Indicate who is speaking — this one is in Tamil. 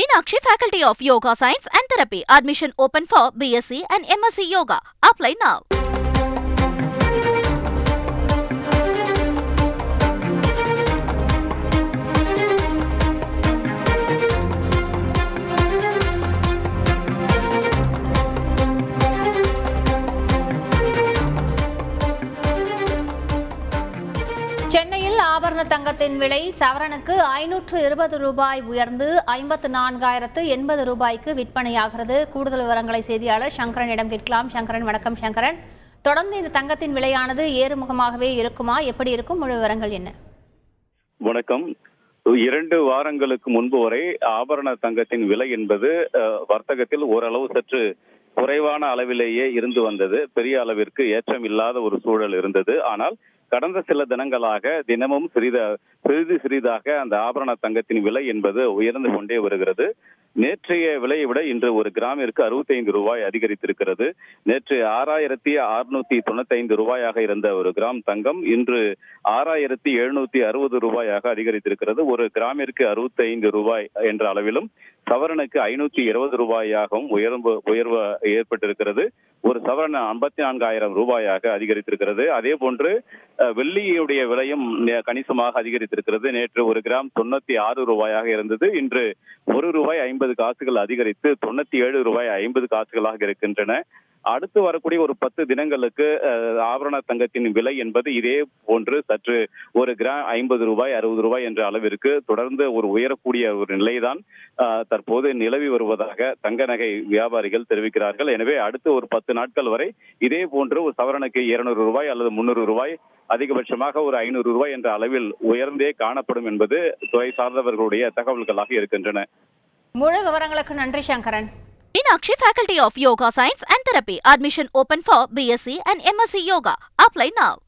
Speaker 1: Meenakshi Faculty of Yoga Science and Therapy. Admission open for BSc and MSc Yoga. Apply now.
Speaker 2: சென்னையில் ஆபரண தங்கத்தின் விலை சவரனுக்கு 520 ரூபாய் உயர்ந்து 54,080 ரூபாய்க்கு விற்பனையாகிறது. கூடுதல் விவரங்களை செய்தியாளர் சங்கரனிடம் கேட்கலாம். சங்கரன், வணக்கம். சங்கரன், தொடர்ந்து இந்த தங்கத்தின் விலையானது ஏறுமுகமாகவே இருக்குமா? எப்படி இருக்கும்? முழு விவரங்கள் என்ன?
Speaker 3: வணக்கம். 2 வாரங்களுக்கு முன்பு வரை ஆபரண தங்கத்தின் விலை என்பது வர்த்தகத்தில் ஓரளவு சற்று குறைவான அளவிலேயே இருந்து வந்தது. பெரிய அளவிற்கு ஏற்றம் இல்லாத ஒரு சூழல் இருந்தது. ஆனால் கடந்த சில தினங்களாக தினமும் சிறிதாக அந்த ஆபரண தங்கத்தின் விலை என்பது உயர்ந்து கொண்டே வருகிறது. நேற்றைய விலையை விட இன்று ஒரு கிராமிற்கு 65 ரூபாய் அதிகரித்திருக்கிறது. நேற்று 6,695 ரூபாயாக இருந்த ஒரு கிராம் தங்கம் இன்று 6,760 ரூபாயாக அதிகரித்திருக்கிறது. ஒரு கிராமிற்கு 65 ரூபாய் என்ற அளவிலும் சவரனுக்கு 520 ரூபாயாகவும் உயர்வு ஏற்பட்டிருக்கிறது. ஒரு சவரன் 54,000 ரூபாயாக அதிகரித்திருக்கிறது. அதே போன்று வெள்ளியுடைய விலையும் கணிசமாக அதிகரித்திருக்கிறது. நேற்று ஒரு கிராம் 96 ரூபாயாக இருந்தது. இன்று 1 ரூபாய் 50 காசுகள் அதிகரித்து 97 ரூபாய் 50 காசுகளாக இருக்கின்றன. அடுத்து வரக்கூடிய ஒரு 10 தினங்களுக்கு ஆபரண தங்கத்தின் விலை என்பது இதே போன்று சற்று ஒரு கிராம் 50 ரூபாய் 60 ரூபாய் என்ற அளவிற்கு தொடர்ந்து ஒரு உயரக்கூடிய ஒரு நிலைதான் தற்போது நிலவி வருவதாக தங்க நகை வியாபாரிகள் தெரிவிக்கிறார்கள். எனவே அடுத்து ஒரு 10 நாட்கள் வரை இதே போன்று ஒரு சவரனுக்கு 200 ரூபாய் அல்லது 300 ரூபாய், அதிகபட்சமாக ஒரு 500 ரூபாய் என்ற அளவில் உயர்ந்தே காணப்படும் என்பது துறை சார்ந்தவர்களுடைய தகவல்களாக இருக்கின்றன.
Speaker 2: முழு விவரங்களுக்கு நன்றி Sankaran.
Speaker 1: Meenakshi Faculty of Yoga Science and Therapy. Admission open for BSc and MSc Yoga. Apply now.